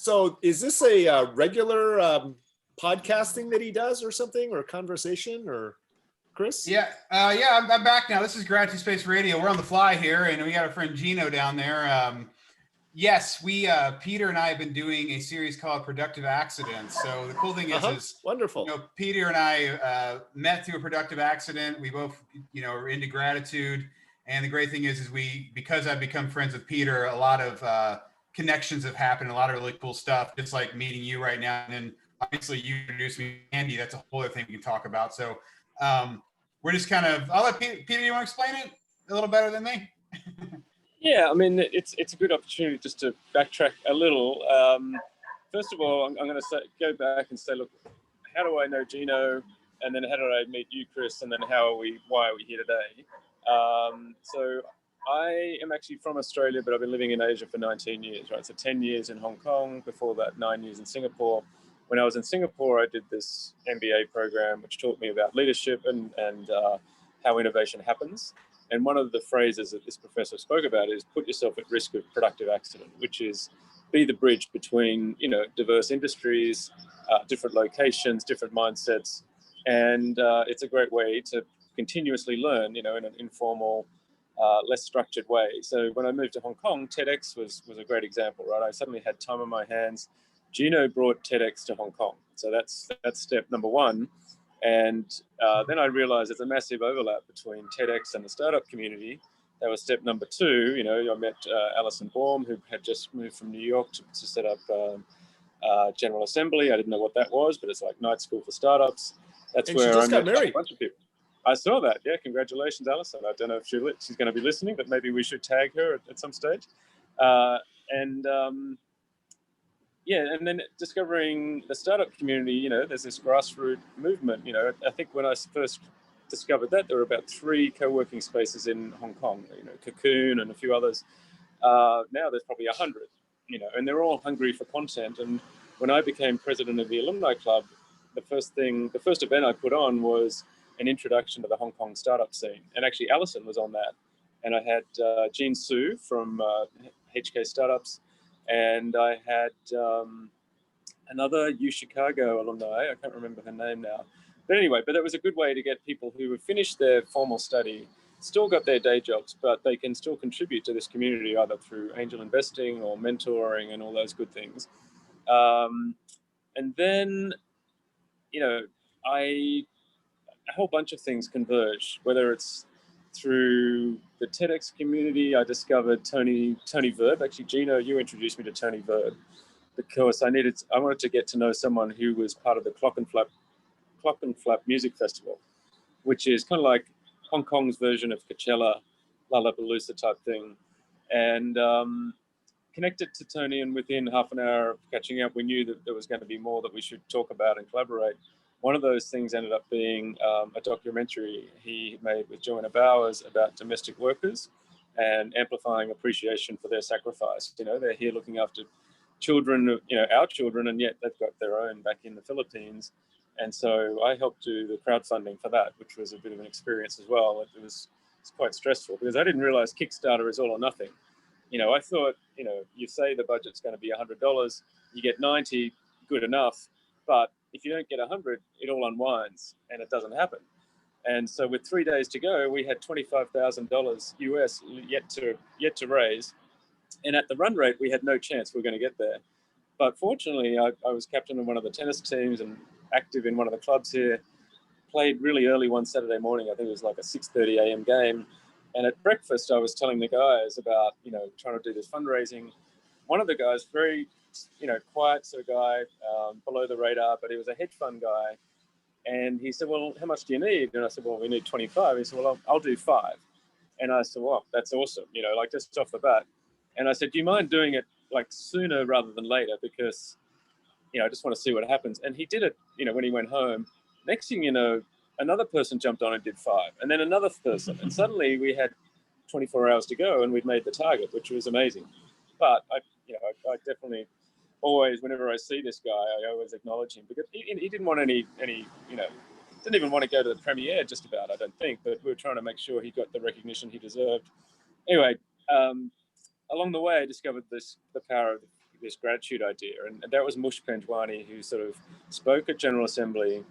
So is this a regular podcasting that he does or something, or conversation, or Chris? Yeah, I'm back now. This is GratitudeSpace Radio. We're on the fly here, and we got our friend Gino down there. Yes, Peter and I have been doing a series called Productive Accidents. So the cool thing is wonderful. Peter and I met through a productive accident. We both, are into gratitude. And the great thing is because I've become friends with Peter, a lot of connections have happened, a lot of really cool stuff, just like meeting you right now. And then obviously you introduced me to Andy. That's a whole other thing we can talk about. So we're just I'll let Peter, you want to explain it a little better than me? Yeah, I mean, it's a good opportunity just to backtrack a little. First of all, I'm going to go back and say, look, how do I know Gino? And then how did I meet you, Chris? And then why are we here today? So I am actually from Australia, but I've been living in Asia for 19 years, right? So 10 years in Hong Kong, before that 9 years in Singapore. When I was in Singapore, I did this MBA program, which taught me about leadership and how innovation happens. And one of the phrases that this professor spoke about is put yourself at risk of productive accident, which is be the bridge between, diverse industries, different locations, different mindsets. And it's a great way to continuously learn, in an informal, less structured way. So when I moved to Hong Kong, TEDx was a great example, right? I suddenly had time on my hands. Gino brought TEDx to Hong Kong. So that's step number one. And then I realized there's a massive overlap between TEDx and the startup community. That was step number two. I met Alison Baum, who had just moved from New York to set up General Assembly. I didn't know what that was, but it's like night school for startups. That's and where she just I got met married. a bunch of people. I saw that. Yeah, congratulations, Alison. I don't know if she's going to be listening, but maybe we should tag her at some stage. And then discovering the startup community, there's this grassroots movement. I think when I first discovered that, there were about 3 co-working spaces in Hong Kong, Cocoon and a few others. Now there's probably 100, and they're all hungry for content. And when I became president of the alumni club, the first event I put on was an introduction to the Hong Kong startup scene. And actually Alison was on that. And I had Jean Su from HK Startups, and I had another U Chicago alumni. I can't remember her name now. But anyway, it was a good way to get people who have finished their formal study, still got their day jobs, but they can still contribute to this community either through angel investing or mentoring and all those good things. And then, a whole bunch of things converge, whether it's through the TEDx community. I discovered Tony Verb. Actually, Gino, you introduced me to Tony Verb because I wanted to get to know someone who was part of the Clock and Flap Music Festival, which is kind of like Hong Kong's version of Coachella, Lollapalooza type thing. And connected to Tony, and within half an hour of catching up, we knew that there was going to be more that we should talk about and collaborate. One of those things ended up being a documentary he made with Joanna Bowers about domestic workers and amplifying appreciation for their sacrifice. They're here looking after children, our children, and yet they've got their own back in the Philippines. And so I helped do the crowdfunding for that, which was a bit of an experience as well. It's quite stressful because I didn't realize Kickstarter is all or nothing. I thought, you say the budget's going to be $100, you get 90, good enough. But if you don't get 100, it all unwinds and it doesn't happen. And so with 3 days to go, we had $25,000 US yet to raise. And at the run rate, we had no chance we were going to get there. But fortunately, I was captain of one of the tennis teams and active in one of the clubs here. Played really early one Saturday morning. I think it was like a 6:30 a.m. game. And at breakfast, I was telling the guys about, trying to do this fundraising. One of the guys, very, quiet sort of guy, below the radar, but he was a hedge fund guy. And he said, well, how much do you need? And I said, well, we need 25. He said, well, I'll do 5. And I said, well, that's awesome, like just off the bat. And I said, do you mind doing it like sooner rather than later? Because, I just want to see what happens. And he did it, when he went home. Next thing you know, another person jumped on and did 5, and then another person. And suddenly we had 24 hours to go and we'd made the target, which was amazing. But I definitely always, whenever I see this guy, I always acknowledge him because he didn't want any, didn't even want to go to the premiere just about, I don't think, but we were trying to make sure he got the recognition he deserved. Anyway, along the way, I discovered the power of this gratitude idea. And that was Mush Pendwani, who sort of spoke at General Assembly.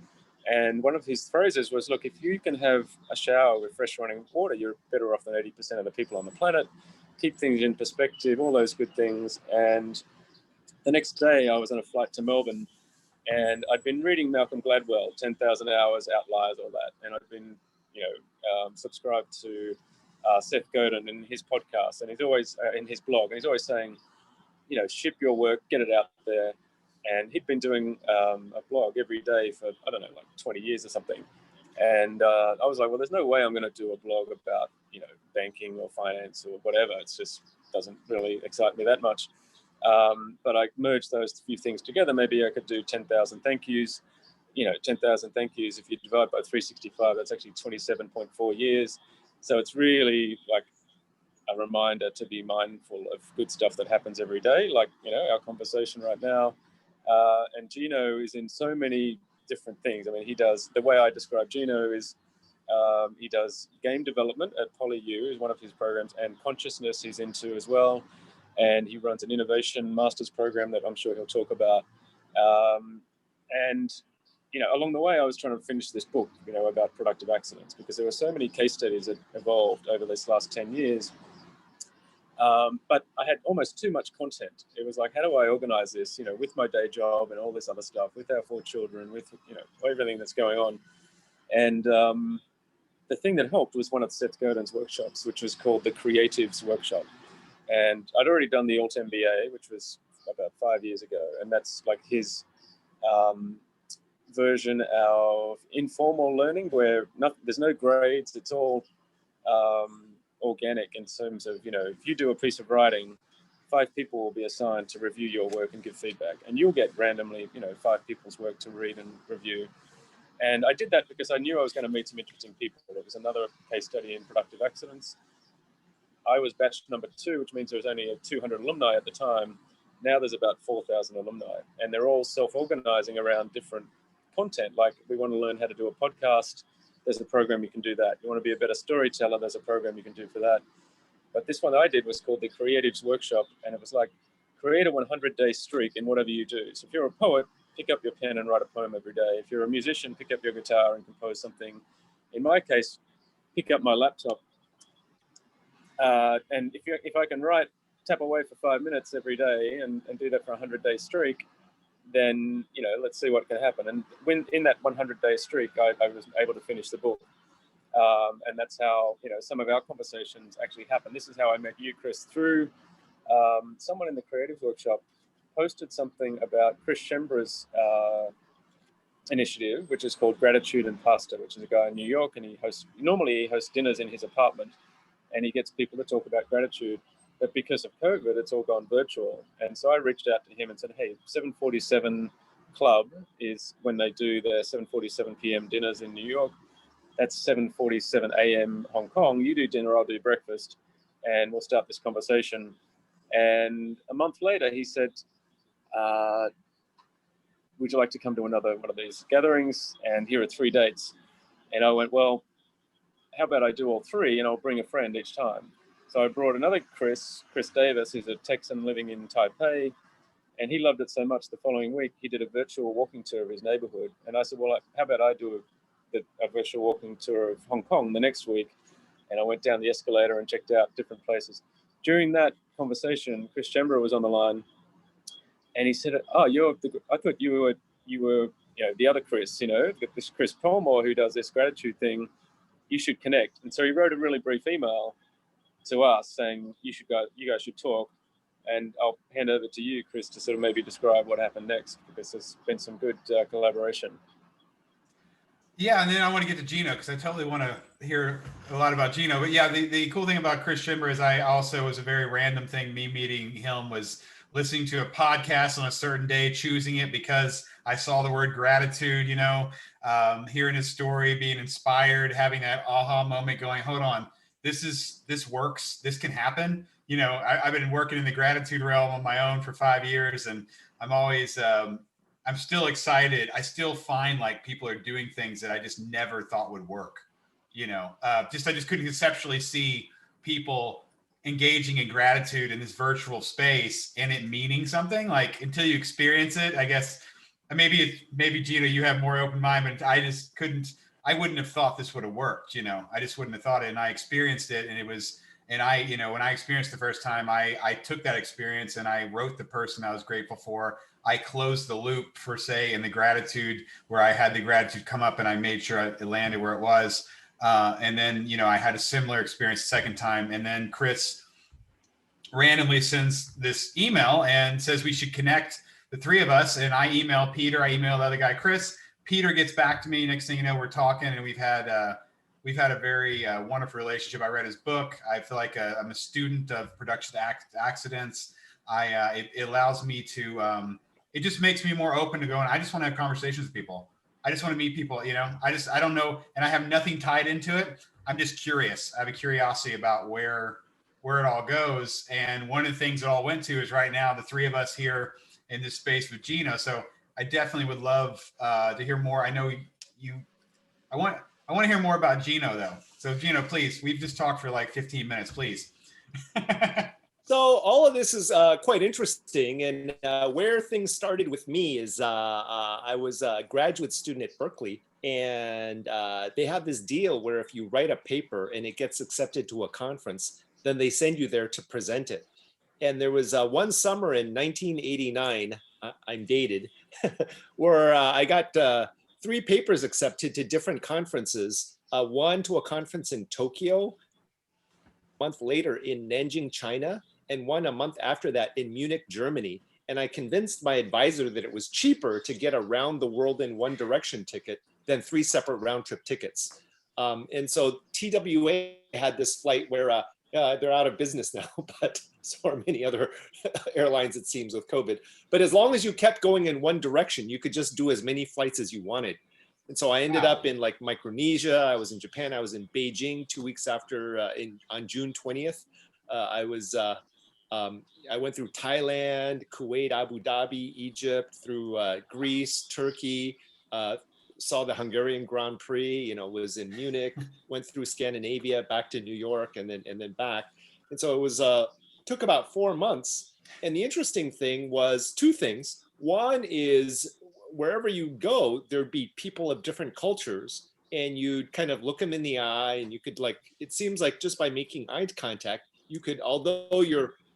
And one of his phrases was, look, if you can have a shower with fresh running water, you're better off than 80% of the people on the planet. Keep things in perspective, all those good things. And the next day I was on a flight to Melbourne, and I'd been reading Malcolm Gladwell, 10,000 Hours, Outliers, all that. And I'd been, subscribed to Seth Godin and his podcast, and he's always in his blog, and he's always saying, ship your work, get it out there. And he'd been doing a blog every day for, I don't know, like 20 years or something. And I was like, well, there's no way I'm going to do a blog about, banking or finance or whatever. It just doesn't really excite me that much. But I merged those few things together. Maybe I could do 10,000 thank yous. 10,000 thank yous, if you divide by 365, that's actually 27.4 years. So it's really like a reminder to be mindful of good stuff that happens every day, like, our conversation right now. And Gino is in so many different things. I mean, he does, the way I describe Gino is he does game development at PolyU is one of his programs, and consciousness he's into as well. And he runs an innovation master's program that I'm sure he'll talk about. And along the way, I was trying to finish this book, about productive accidents, because there were so many case studies that evolved over this last 10 years. But I had almost too much content. It was like, how do I organize this, with my day job and all this other stuff, with our 4 children, with, everything that's going on. And the thing that helped was one of Seth Godin's workshops, which was called the Creatives Workshop. And I'd already done the Alt MBA, which was about 5 years ago. And that's like his version of informal learning, where there's no grades. It's all organic in terms of, if you do a piece of writing, 5 people will be assigned to review your work and give feedback. And you'll get randomly, 5 people's work to read and review. And I did that because I knew I was going to meet some interesting people. There was another case study in productive accidents. I was batch number 2, which means there was only 200 alumni at the time. Now there's about 4,000 alumni, and they're all self-organizing around different content. Like, we want to learn how to do a podcast. There's a program you can do that. You want to be a better storyteller. There's a program you can do for that. But this one I did was called the Creatives Workshop, and it was like, create a 100-day streak in whatever you do. So if you're a poet, pick up your pen and write a poem every day. If you're a musician, pick up your guitar and compose something. In my case, pick up my laptop. And if I can tap away for 5 minutes every day and do that for a 100-day streak, then, let's see what can happen. And when in that 100-day streak, I was able to finish the book. And that's how, some of our conversations actually happen. This is how I met you, Chris, through someone in the Creative Workshop posted something about Chris Schembra's initiative, which is called Gratitude and Pasta, which is a guy in New York, and he normally hosts dinners in his apartment, and he gets people to talk about gratitude. But because of COVID, it's all gone virtual. And so I reached out to him and said, hey, 747 Club is when they do their 7:47 p.m. dinners in New York. That's 7:47 a.m. Hong Kong. You do dinner, I'll do breakfast, and we'll start this conversation. And a month later, he said, would you like to come to another one of these gatherings? And here are 3 dates. And I went, well, how about I do all 3 and I'll bring a friend each time. So I brought another Chris Davis, who's a Texan living in Taipei, and he loved it so much the following week, he did a virtual walking tour of his neighborhood. And I said, well, how about I do a virtual walking tour of Hong Kong the next week? And I went down the escalator and checked out different places. During that conversation, Chris Schembra was on the line, and he said, oh, I thought you were the other Chris, this Chris Palmore who does this gratitude thing. You should connect. And so he wrote a really brief email to us saying, you guys should talk. And I'll hand over to you, Chris, to sort of maybe describe what happened next, because there's been some good collaboration. Yeah, and then I want to get to Gino, because I totally want to hear a lot about Gino. But yeah, the cool thing about Chris Schember is I also was a very random thing. Me meeting him was listening to a podcast on a certain day, choosing it because I saw the word gratitude, hearing his story, being inspired, having that aha moment going, hold on, this works, this can happen. I've been working in the gratitude realm on my own for 5 years, and I'm always, I'm still excited. I still find like people are doing things that I just never thought would work. I just couldn't conceptually see people engaging in gratitude in this virtual space and it meaning something. Like until you experience it, I guess maybe Gino, you have more open mind, but I wouldn't have thought this would have worked. I just wouldn't have thought it. And I experienced it, and when I experienced the first time, I took that experience and I wrote the person I was grateful for. I closed the loop for say in the gratitude where I had the gratitude come up and I made sure it landed where it was. And then, I had a similar experience the second time. And then Chris randomly sends this email and says we should connect the three of us. And I email Peter, I email the other guy, Chris. Peter gets back to me. Next thing you know, we're talking, and we've had a very wonderful relationship. I read his book. I feel like I'm a student of production accidents. It allows me to, it just makes me more open to going, I just want to have conversations with people. I just want to meet people, I don't know. And I have nothing tied into it. I'm just curious. I have a curiosity about where it all goes. And one of the things it all went to is right now, the three of us here in this space with Gino. So I definitely would love to hear more. I know I want to hear more about Gino though. So Gino, please, we've just talked for like 15 minutes, please. So all of this is quite interesting, and where things started with me is I was a graduate student at Berkeley, and they have this deal where if you write a paper and it gets accepted to a conference, then they send you there to present it. And there was one summer in 1989, I'm dated, where I got 3 papers accepted to different conferences, one to a conference in Tokyo, a month later in Nanjing, China, and one a month after that in Munich, Germany. And I convinced my advisor that it was cheaper to get a round the world in one direction ticket than 3 separate round trip tickets. And so TWA had this flight where they're out of business now, but so are many other airlines, it seems, with COVID. But as long as you kept going in one direction, you could just do as many flights as you wanted. And so I ended up in like Micronesia. I was in Japan. I was in Beijing 2 weeks after, on June 20th. I went through Thailand, Kuwait, Abu Dhabi, Egypt, through Greece, Turkey, saw the Hungarian Grand Prix, was in Munich, went through Scandinavia, back to New York, and then back. And so it was took about 4 months. And the interesting thing was 2 things. One is wherever you go, there'd be people of different cultures, and you'd kind of look them in the eye, and you could it seems like just by making eye contact, you could, although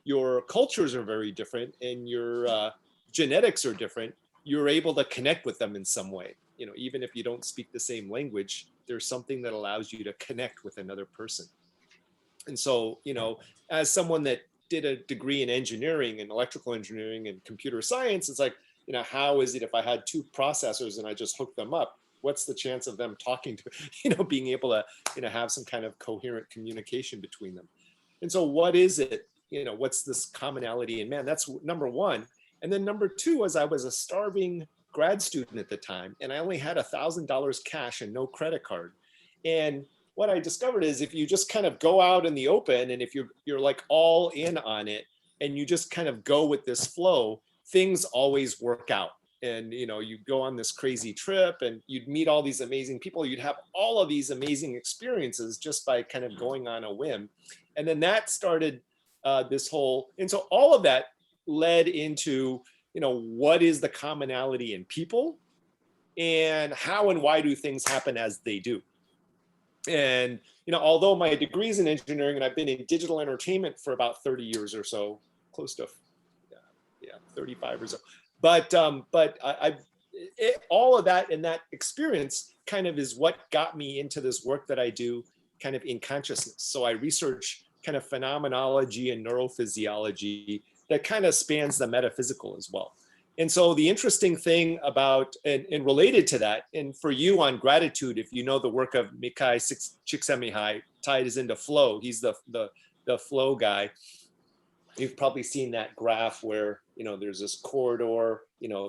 your cultures are very different and your genetics are different, you're able to connect with them in some way. Even if you don't speak the same language, there's something that allows you to connect with another person. And so, as someone that did a degree in engineering and electrical engineering and computer science, it's like, how is it if I had 2 processors and I just hooked them up, what's the chance of them talking to, being able to, have some kind of coherent communication between them? And so what is it, what's this commonality in man? That's number 1. And then number 2 was I was a starving grad student at the time, and I only had $1,000 cash and no credit card. And what I discovered is if you just kind of go out in the open, and if you're like all in on it, and you just kind of go with this flow, things always work out. And you go on this crazy trip and you'd meet all these amazing people. You'd have all of these amazing experiences just by kind of going on a whim. And then that started this whole, and so all of that led into, what is the commonality in people, and how and why do things happen as they do? And, although my degree's in engineering and I've been in digital entertainment for about 30 years or so, close to 35 or so. But all of that and that experience kind of is what got me into this work that I do kind of in consciousness. So I research kind of phenomenology and neurophysiology that kind of spans the metaphysical as well. And so the interesting thing about, and related to that, and for you on gratitude, if you know the work of Mikai Csikszentmihalyi, tied is into flow, he's the flow guy. You've probably seen that graph where, there's this corridor,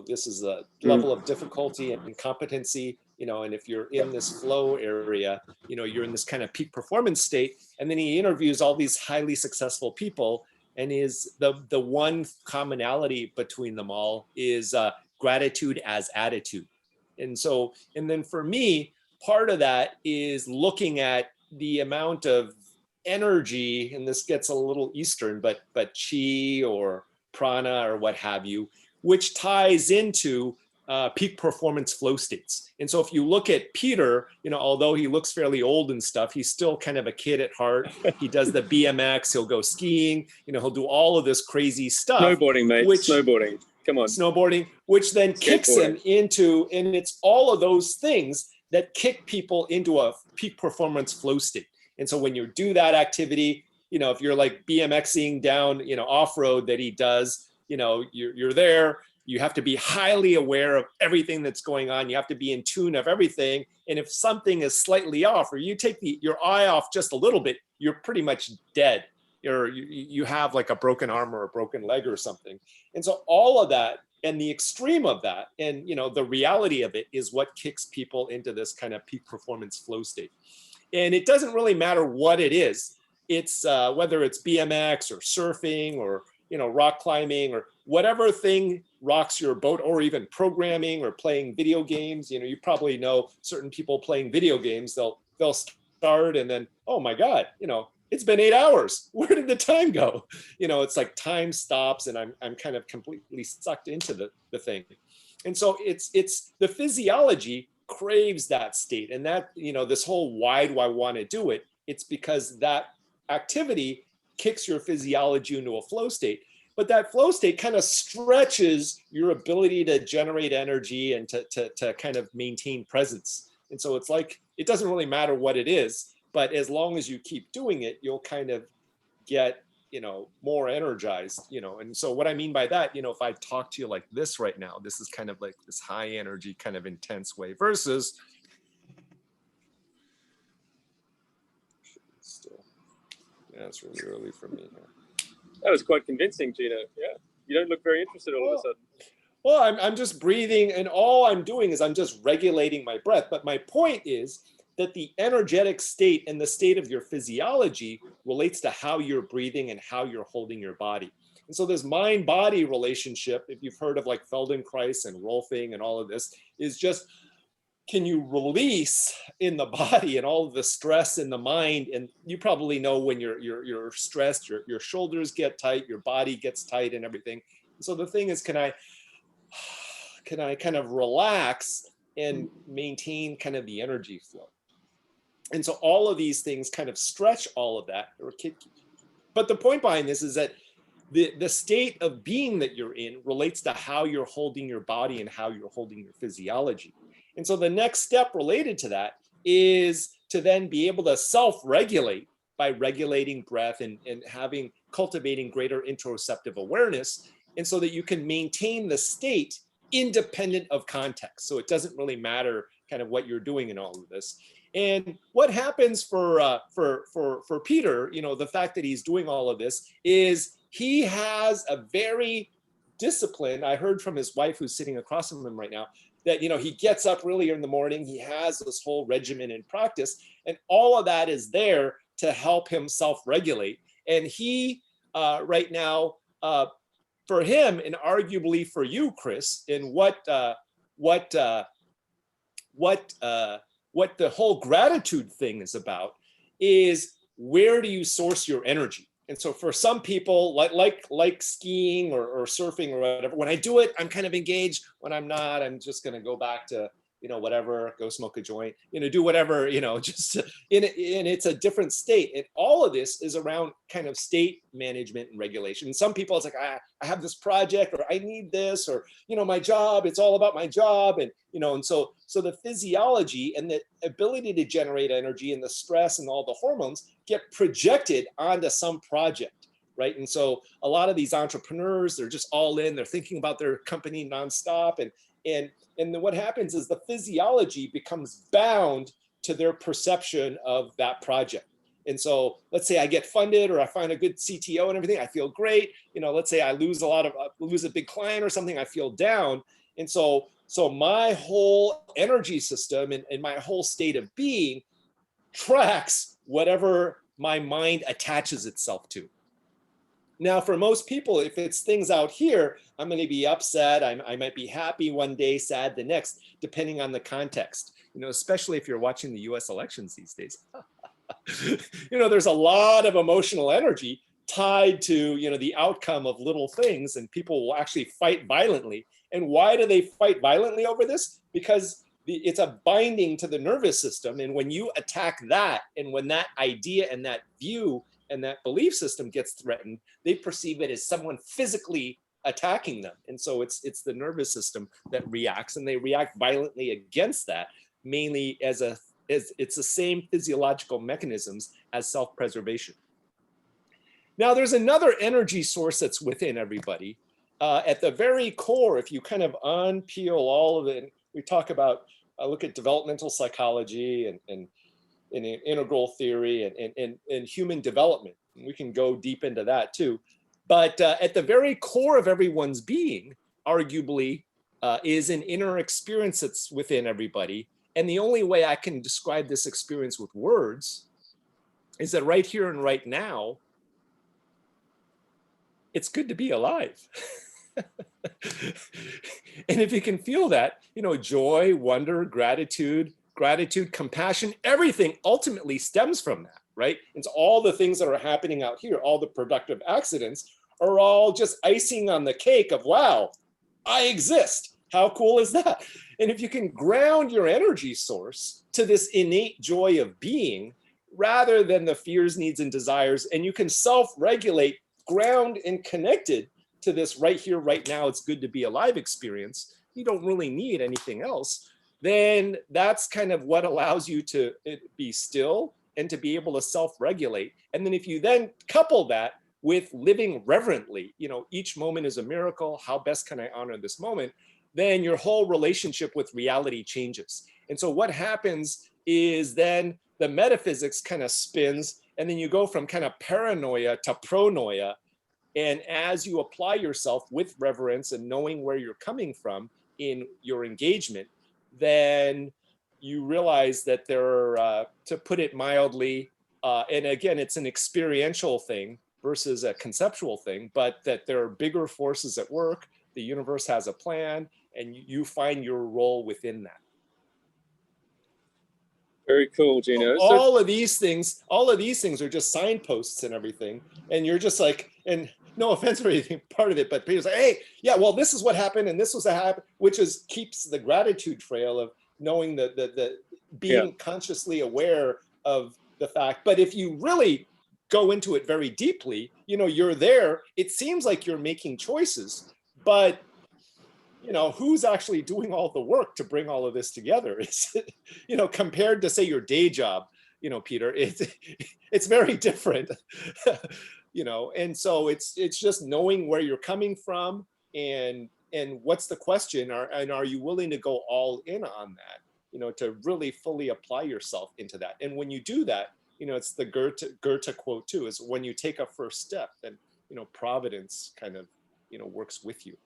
this is the level of difficulty and competency, and if you're in this flow area, you're in this kind of peak performance state. And then he interviews all these highly successful people, and is the one commonality between them all is gratitude as attitude. And then for me, part of that is looking at the amount of energy, and this gets a little Eastern, but chi or prana or what have you, which ties into peak performance flow states. And so if you look at Peter, although he looks fairly old and stuff, he's still kind of a kid at heart. He does the BMX, he'll go skiing, he'll do all of this crazy stuff. Snowboarding, mate, snowboarding. Come on. Snowboarding, which then kicks him into, and it's all of those things that kick people into a peak performance flow state. And so when you do that activity, if you're like BMXing down, off-road that he does, you're there. You have to be highly aware of everything that's going on. You have to be in tune of everything. And if something is slightly off, or you take your eye off just a little bit, you're pretty much dead. You have like a broken arm or a broken leg or something. And so all of that and the extreme of that and the reality of it is what kicks people into this kind of peak performance flow state. And it doesn't really matter what it is. It's whether it's BMX or surfing or rock climbing or whatever thing rocks your boat, or even programming or playing video games. You probably know certain people playing video games. They'll start and then, oh my God, it's been 8 hours. Where did the time go? It's like time stops and I'm kind of completely sucked into the thing. And so it's the physiology craves that state, and that this whole why do I want to do it? It's because that activity kicks your physiology into a flow state. But that flow state kind of stretches your ability to generate energy and to kind of maintain presence. And so it's like, it doesn't really matter what it is, but as long as you keep doing it, you'll kind of get, more energized, And so what I mean by that, if I talk to you like this right now, this is kind of like this high energy, kind of intense way versus still, yeah, it's really early for me here. That was quite convincing, Gino. Yeah, you don't look very interested all of a sudden. Well, I'm just breathing, and all I'm doing is I'm just regulating my breath. But my point is that the energetic state and the state of your physiology relates to how you're breathing and how you're holding your body. And so this mind-body relationship, if you've heard of like Feldenkrais and Rolfing and all of this, is just, can you release in the body and all of the stress in the mind? And you probably know when you're stressed, your shoulders get tight, your body gets tight and everything. So the thing is, can I kind of relax and maintain kind of the energy flow? And so all of these things kind of stretch all of that. But the point behind this is that the state of being that you're in relates to how you're holding your body and how you're holding your physiology. And so the next step related to that is to then be able to self-regulate by regulating breath and cultivating greater interoceptive awareness. And so that you can maintain the state independent of context. So it doesn't really matter kind of what you're doing in all of this. And what happens for Peter, the fact that he's doing all of this is he has a very disciplined, I heard from his wife who's sitting across from him right now, that he gets up really in the morning, he has this whole regimen in practice, and all of that is there to help him self-regulate. And he right now, for him, and arguably for you, Chris, in what the whole gratitude thing is about is, where do you source your energy? And so for some people, like skiing or surfing or whatever, when I do it, I'm kind of engaged. When I'm not, I'm just going to go back to, whatever, go smoke a joint, do whatever, just and it's a different state. And all of this is around kind of state management and regulation. And some people, it's like, I have this project, or I need this, or, my job, it's all about my job. And, and so the physiology and the ability to generate energy and the stress and all the hormones get projected onto some project, right? And so a lot of these entrepreneurs, they're just all in, they're thinking about their company nonstop. And then what happens is the physiology becomes bound to their perception of that project. And so let's say I get funded, or I find a good CTO and everything, I feel great. Let's say I lose a big client or something, I feel down. And so my whole energy system and my whole state of being tracks whatever my mind attaches itself to. Now, for most people, if it's things out here, I'm going to be upset. I might be happy one day, sad the next, depending on the context, especially if you're watching the US elections these days. There's a lot of emotional energy tied to, the outcome of little things, and people will actually fight violently. And why do they fight violently over this? Because it's a binding to the nervous system. And when you attack that, and when that idea and that view and that belief system gets threatened, they perceive it as someone physically attacking them. And so it's the nervous system that reacts, and they react violently against that, mainly as it's the same physiological mechanisms as self-preservation. Now, there's another energy source that's within everybody. At the very core, if you kind of unpeel all of it, we talk about, look at developmental psychology and integral theory and human development. And we can go deep into that too. But at the very core of everyone's being, arguably, is an inner experience that's within everybody. And the only way I can describe this experience with words is that right here and right now, it's good to be alive. And if you can feel that, joy, wonder, gratitude, compassion, everything ultimately stems from that, right? It's all the things that are happening out here, all the productive accidents are all just icing on the cake of, wow, I exist. How cool is that? And if you can ground your energy source to this innate joy of being, rather than the fears, needs, and desires, and you can self-regulate, ground and connected to this right here, right now, it's good to be alive experience, you don't really need anything else, then that's kind of what allows you to be still and to be able to self-regulate. And then if you then couple that with living reverently, each moment is a miracle, how best can I honor this moment, then your whole relationship with reality changes. And so what happens is then the metaphysics kind of spins, and then you go from kind of paranoia to pronoia. And as you apply yourself with reverence and knowing where you're coming from in your engagement, then you realize that there are, to put it mildly, and again, it's an experiential thing versus a conceptual thing, but that there are bigger forces at work, the universe has a plan, and you find your role within that. Very cool, Gino. All of these things are just signposts and everything. And you're just like, and no offense or anything, part of it, but people's like, hey, yeah, well, this is what happened, and this was what happened, which keeps the gratitude trail of knowing the being consciously aware of the fact. But if you really go into it very deeply, you're there, it seems like you're making choices, but who's actually doing all the work to bring all of this together? Is it, compared to say your day job, Peter, it's very different, and so it's just knowing where you're coming from and what's the question, and are you willing to go all in on that, to really fully apply yourself into that. And when you do that, it's the Goethe quote too, is when you take a first step, then, providence kind of, works with you.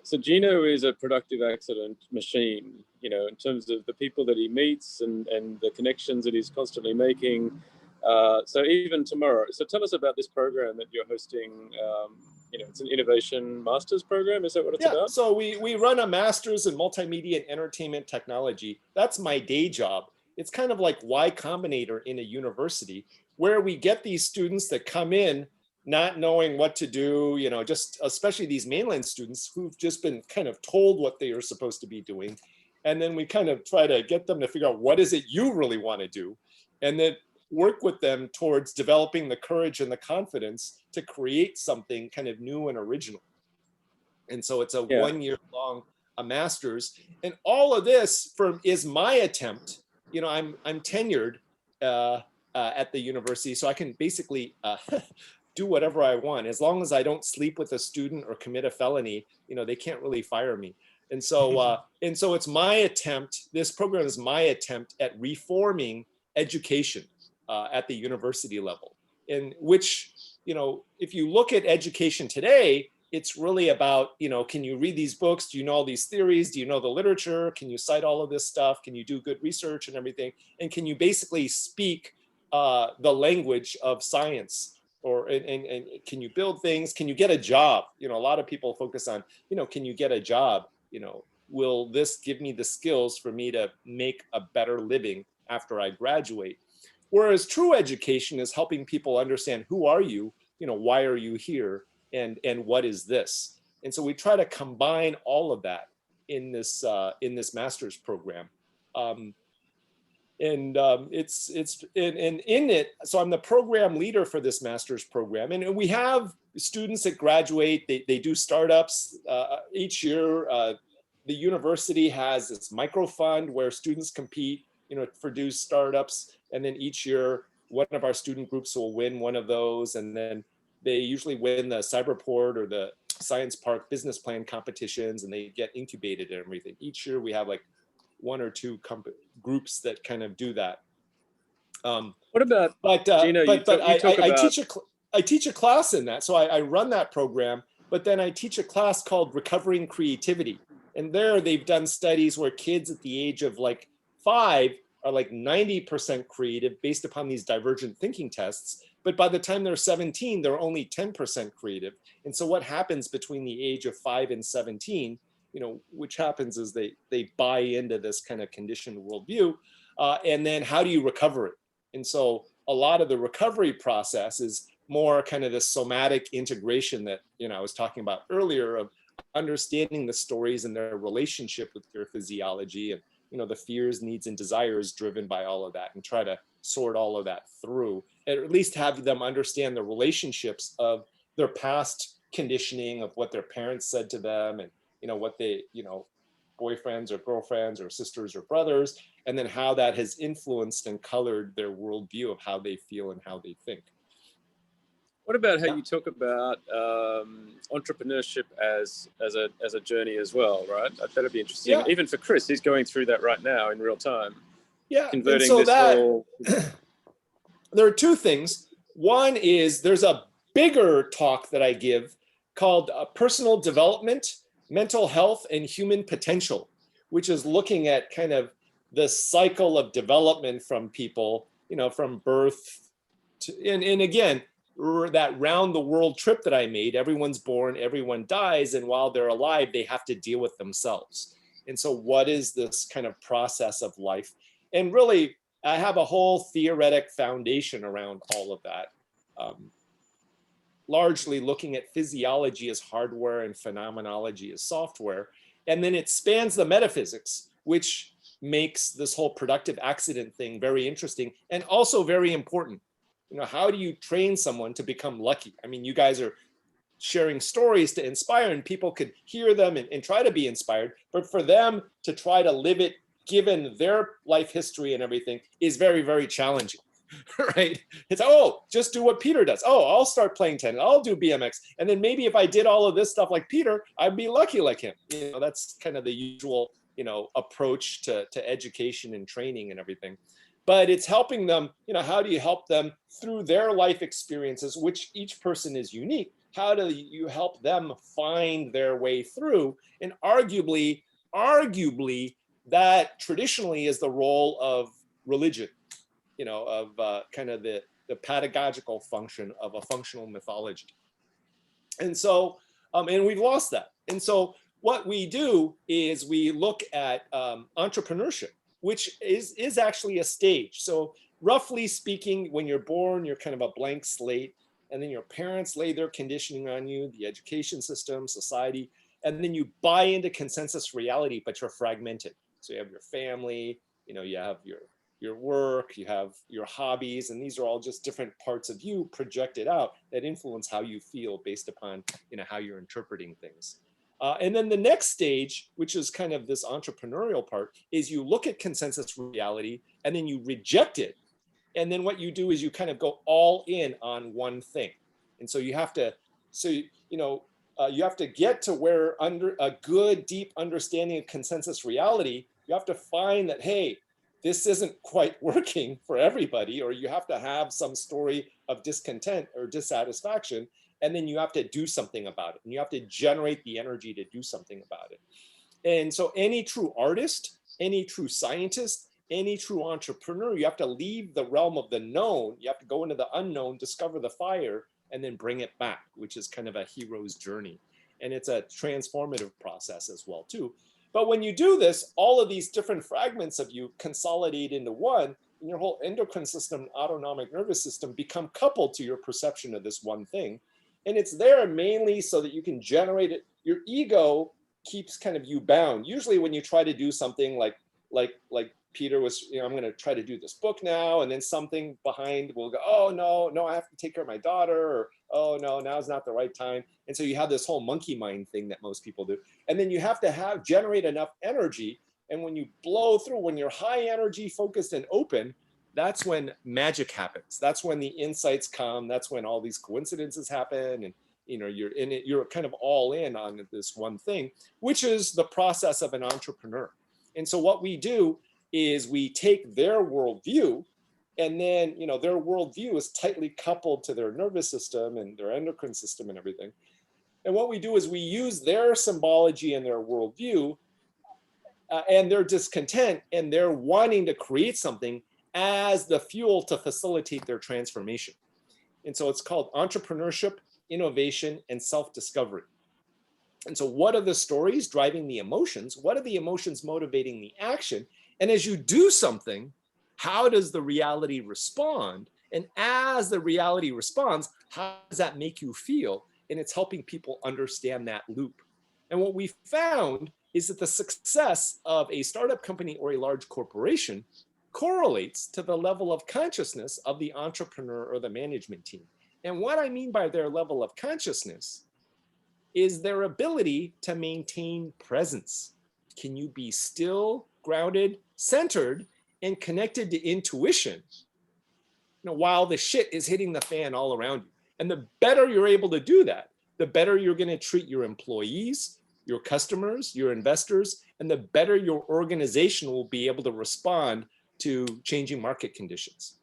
So Gino is a productive accident machine, in terms of the people that he meets and the connections that he's constantly making. So even tomorrow, so tell us about this program that you're hosting. It's an innovation master's program. Is that what it's about? So we run a master's in multimedia and entertainment technology. That's my day job. It's kind of like Y Combinator in a university, where we get these students that come in not knowing what to do, just especially these mainland students who've just been kind of told what they are supposed to be doing. And then we kind of try to get them to figure out, what is it you really want to do? And then work with them towards developing the courage and the confidence to create something kind of new and original. And so it's a 1 year long master's. And all of this is my attempt. I'm tenured at the university, so I can basically do whatever I want. As long as I don't sleep with a student or commit a felony, they can't really fire me. And so it's my attempt, this program is my attempt at reforming education at the university level, in which, if you look at education today, it's really about, can you read these books? Do you know all these theories? Do you know the literature? Can you cite all of this stuff? Can you do good research and everything? And can you basically speak the language of science? And can you build things? Can you get a job? A lot of people focus on, can you get a job? Will this give me the skills for me to make a better living after I graduate? Whereas true education is helping people understand, who are you, why are you here, and what is this? And so we try to combine all of that in this master's program. In it, so I'm the program leader for this master's program, and we have students that graduate. They do startups each year. The university has this micro fund where students compete, for do startups, and then each year one of our student groups will win one of those, and then they usually win the Cyberport or the Science Park business plan competitions, and they get incubated and everything. Each year we have like one or two groups that kind of do that. What about, Gino, I teach a class in that. So I run that program, but then I teach a class called Recovering Creativity. And there they've done studies where kids at the age of like 5 are like 90% creative based upon these divergent thinking tests. But by the time they're 17, they're only 10% creative. And so what happens between the age of 5 and 17, which happens is they buy into this kind of conditioned worldview. And then how do you recover it? And so a lot of the recovery process is more kind of the somatic integration that, I was talking about earlier, of understanding the stories and their relationship with your physiology, and, the fears, needs, and desires driven by all of that, and try to sort all of that through, and at least have them understand the relationships of their past conditioning, of what their parents said to them, and, what they, boyfriends or girlfriends or sisters or brothers, and then how that has influenced and colored their worldview of how they feel and how they think. What about how you talk about entrepreneurship as a journey as well, right? That'd be interesting. Yeah. Even for Chris, he's going through that right now in real time. Yeah, converting so this whole. There are two things. One is there's a bigger talk that I give called Personal Development, Mental Health, and Human Potential, which is looking at kind of the cycle of development from people, from birth to, and again, that round the world trip that I made, everyone's born, everyone dies, and while they're alive, they have to deal with themselves. And so what is this kind of process of life? And really, I have a whole theoretic foundation around all of that, largely looking at physiology as hardware and phenomenology as software. And then it spans the metaphysics, which makes this whole productive accident thing very interesting and also very important. How do you train someone to become lucky? I mean, you guys are sharing stories to inspire, and people could hear them and try to be inspired, but for them to try to live it, given their life history and everything, is very, very challenging, right? It's, just do what Peter does. I'll start playing tennis, I'll do BMX. And then maybe if I did all of this stuff like Peter, I'd be lucky like him. That's kind of the usual, approach to education and training and everything. But it's helping them, how do you help them through their life experiences, which each person is unique? How do you help them find their way through? And arguably, that traditionally is the role of religion, of kind of the pedagogical function of a functional mythology. And so, and we've lost that. And so what we do is we look at entrepreneurship, which is actually a stage. So roughly speaking, when you're born, you're kind of a blank slate, and then your parents lay their conditioning on you, the education system, society, and then you buy into consensus reality, but you're fragmented. So you have your family, you have your work, you have your hobbies, and these are all just different parts of you projected out that influence how you feel based upon, how you're interpreting things. And then the next stage, which is kind of this entrepreneurial part, is you look at consensus reality and then you reject it. And then what you do is you kind of go all in on one thing. And so you have to, you have to get to where, under a good, deep understanding of consensus reality, you have to find that, hey, this isn't quite working for everybody, or you have to have some story of discontent or dissatisfaction. And then you have to do something about it. And you have to generate the energy to do something about it. And so any true artist, any true scientist, any true entrepreneur, you have to leave the realm of the known. You have to go into the unknown, discover the fire, and then bring it back, which is kind of a hero's journey. And it's a transformative process as well, too. But when you do this, all of these different fragments of you consolidate into one, and your whole endocrine system, autonomic nervous system become coupled to your perception of this one thing. And it's there mainly so that you can generate it. Your ego keeps kind of you bound. Usually when you try to do something like Peter was, I'm going to try to do this book now, and then something behind will go, oh no, I have to take care of my daughter, or oh no, now's not the right time. And so you have this whole monkey mind thing that most people do. And then you have to generate enough energy. And when you blow through, when you're high energy, focused and open, that's when magic happens. That's when the insights come. That's when all these coincidences happen. And you're in it, you're kind of all in on this one thing, which is the process of an entrepreneur. And so what we do is we take their worldview, and then their worldview is tightly coupled to their nervous system and their endocrine system and everything. And what we do is we use their symbology and their worldview and their discontent and their wanting to create something as the fuel to facilitate their transformation. And so it's called entrepreneurship, innovation, and self-discovery. And so what are the stories driving the emotions? What are the emotions motivating the action? And as you do something, how does the reality respond? And as the reality responds, how does that make you feel? And it's helping people understand that loop. And what we found is that the success of a startup company or a large corporation correlates to the level of consciousness of the entrepreneur or the management team. And what I mean by their level of consciousness is their ability to maintain presence. Can you be still, grounded, centered, and connected to intuition while the shit is hitting the fan all around you? And the better you're able to do that, the better you're going to treat your employees, your customers, your investors, and the better your organization will be able to respond to changing market conditions.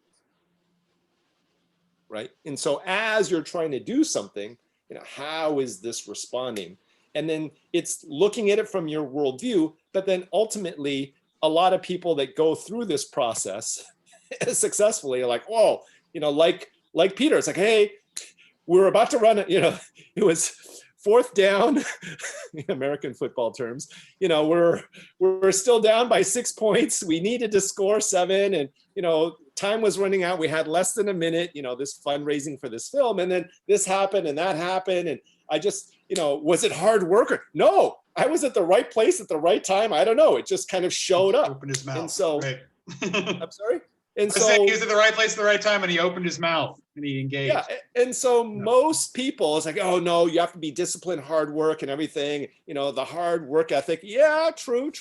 Right? And so as you're trying to do something, how is this responding? And then it's looking at it from your worldview, but then ultimately a lot of people that go through this process successfully are like, whoa, like Peter, it's like, hey, we're about to run it, it was fourth down, American football terms, we're still down by 6 points. We needed to score 7, and, time was running out. We had less than a minute, this fundraising for this film. And then this happened and that happened. And I just, was it hard work? No, I was at the right place at the right time. I don't know. It just kind of showed up. Opened his mouth. And so, right. I'm sorry? And so he was at the right place at the right time, and he opened his mouth and he engaged. Yeah, and so most people, it's like, oh no, you have to be disciplined, hard work and everything, the hard work ethic. Yeah, true.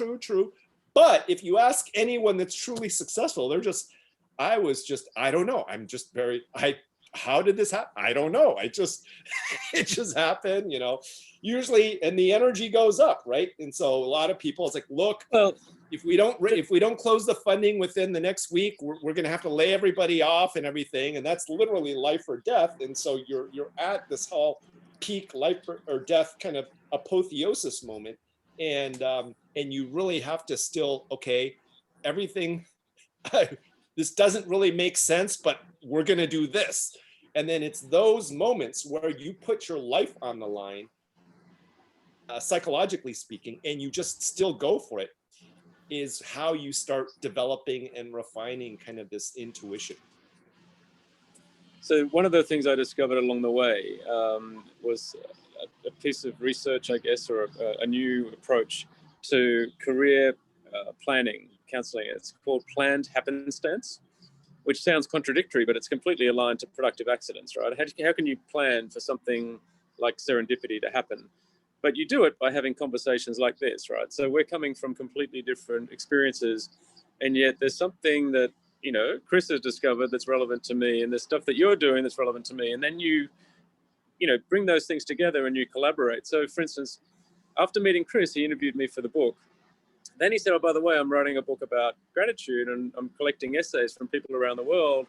But if you ask anyone that's truly successful, they're just, I don't know. I'm just how did this happen? I don't know. It just happened, usually, and the energy goes up, right? And so a lot of people, it's like, look, if we don't close the funding within the next week, we're going to have to lay everybody off and everything. And that's literally life or death. And so you're at this whole peak life or death kind of apotheosis moment. And you really have to still, okay, everything, this doesn't really make sense, but we're going to do this. And then it's those moments where you put your life on the line, psychologically speaking, and you just still go for it, is how you start developing and refining kind of this intuition. So one of the things I discovered along the way was a piece of research, I guess, or a new approach to career planning, counseling. It's called planned happenstance, which sounds contradictory, but it's completely aligned to productive accidents, right? How can you plan for something like serendipity to happen? But you do it by having conversations like this, right? So we're coming from completely different experiences, and yet there's something that, Chris has discovered that's relevant to me, and there's stuff that you're doing that's relevant to me. And then you bring those things together and you collaborate. So for instance, after meeting Chris, he interviewed me for the book. Then he said, oh, by the way, I'm writing a book about gratitude and I'm collecting essays from people around the world.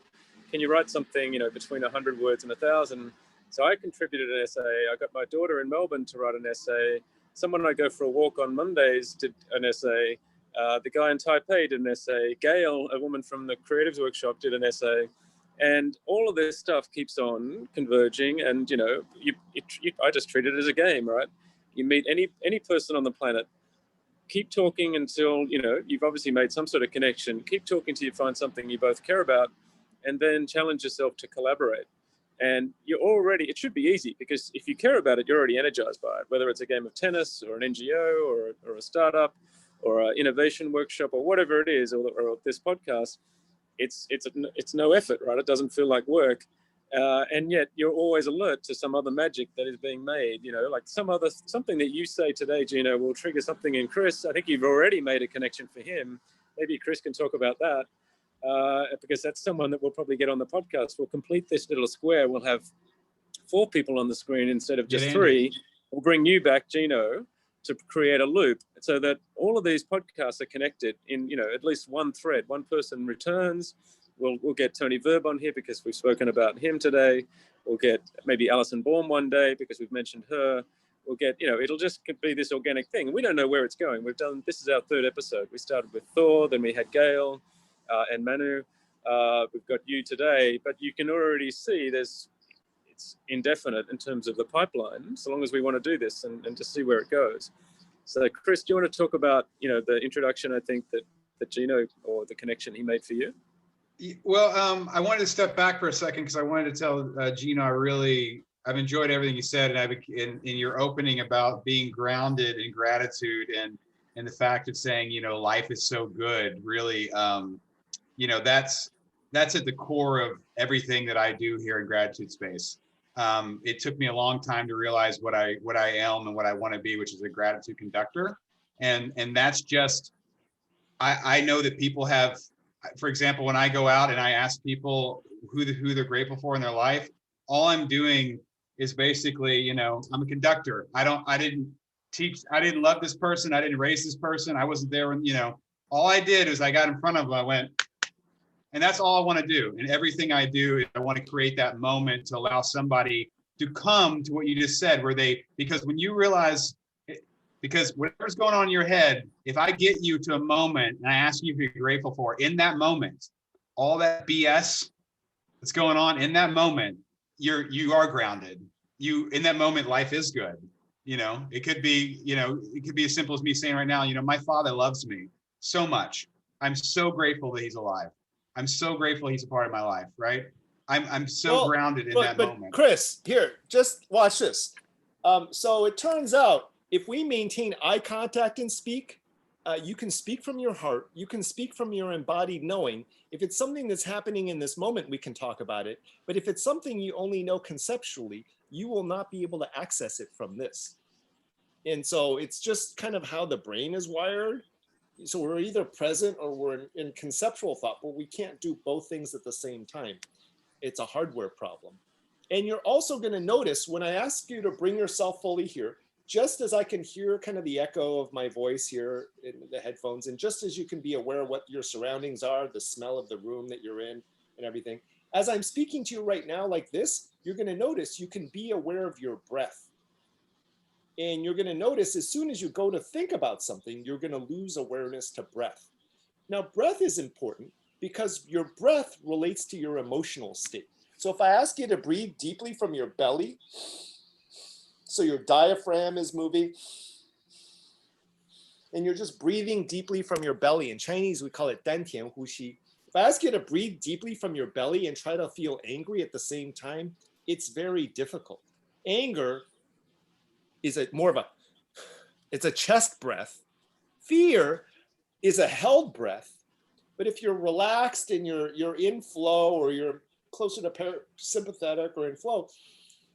Can you write something, between 100 words and 1,000? So I contributed an essay. I got my daughter in Melbourne to write an essay. Someone I go for a walk on Mondays did an essay. The guy in Taipei did an essay. Gail, a woman from the Creatives Workshop, did an essay. And all of this stuff keeps on converging. And, I just treat it as a game, right? You meet any person on the planet, keep talking until, you've obviously made some sort of connection. Keep talking till you find something you both care about, and then challenge yourself to collaborate. And it should be easy, because if you care about it, you're already energized by it, whether it's a game of tennis or an NGO or a startup or an innovation workshop or whatever it is, or this podcast. It's no effort, right? It doesn't feel like work. And yet you're always alert to some other magic that is being made, like something that you say today, Gino, will trigger something in Chris. I think you've already made a connection for him. Maybe Chris can talk about that. Because that's someone that we'll probably get on the podcast. We'll complete this little square. We'll have 4 people on the screen instead of just 3. We'll bring you back, Gino, to create a loop so that all of these podcasts are connected in, at least one thread. One person returns. We'll get Tony Verb on here because we've spoken about him today. We'll get maybe Alison Baum one day because we've mentioned her. We'll get, it'll just be this organic thing. We don't know where it's going. This is our 3rd episode. We started with Thor, then we had Gail, and Manu. We've got you today, but you can already see it's indefinite in terms of the pipeline, so long as we want to do this and just see where it goes. So Chris, do you want to talk about, the introduction, I think that Gino, or the connection he made for you? Well, I wanted to step back for a second because I wanted to tell Gino, I've enjoyed everything you said, and in your opening about being grounded in gratitude and the fact of saying, life is so good, really, that's at the core of everything that I do here in GratitudeSpace. It took me a long time to realize what I am and what I want to be, which is a gratitude conductor. And that's just, I know that people have, for example, when I go out and I ask people who they're grateful for in their life, all I'm doing is basically, I'm a conductor. I didn't love this person. I didn't raise this person. I wasn't there when, all I did is I got in front of them. I went, and that's all I want to do. And everything I do is I want to create that moment to allow somebody to come to what you just said, because when you realize, because whatever's going on in your head, if I get you to a moment and I ask you if you're grateful for, in that moment, all that BS that's going on in that moment, you are grounded. In that moment, life is good. It could be as simple as me saying right now, my father loves me so much. I'm so grateful that he's alive. I'm so grateful he's a part of my life, right? I'm so grounded in that moment. Chris, here, just watch this. So it turns out if we maintain eye contact and speak, you can speak from your heart. You can speak from your embodied knowing. If it's something that's happening in this moment, we can talk about it. But if it's something you only know conceptually, you will not be able to access it from this. And so it's just kind of how the brain is wired. So we're either present or we're in conceptual thought, but we can't do both things at the same time. It's a hardware problem. And you're also going to notice when I ask you to bring yourself fully here, just as I can hear kind of the echo of my voice here in the headphones, and just as you can be aware of what your surroundings are, the smell of the room that you're in and everything, as I'm speaking to you right now like this, you're going to notice you can be aware of your breath. And you're going to notice as soon as you go to think about something, you're going to lose awareness to breath. Now, breath is important because your breath relates to your emotional state. So if I ask you to breathe deeply from your belly, so your diaphragm is moving, and you're just breathing deeply from your belly. In Chinese, we call it 丹田呼吸. If I ask you to breathe deeply from your belly and try to feel angry at the same time, it's very difficult. Anger is it's a chest breath. Fear is a held breath. But if you're relaxed and you're in flow, or you're closer to parasympathetic or in flow,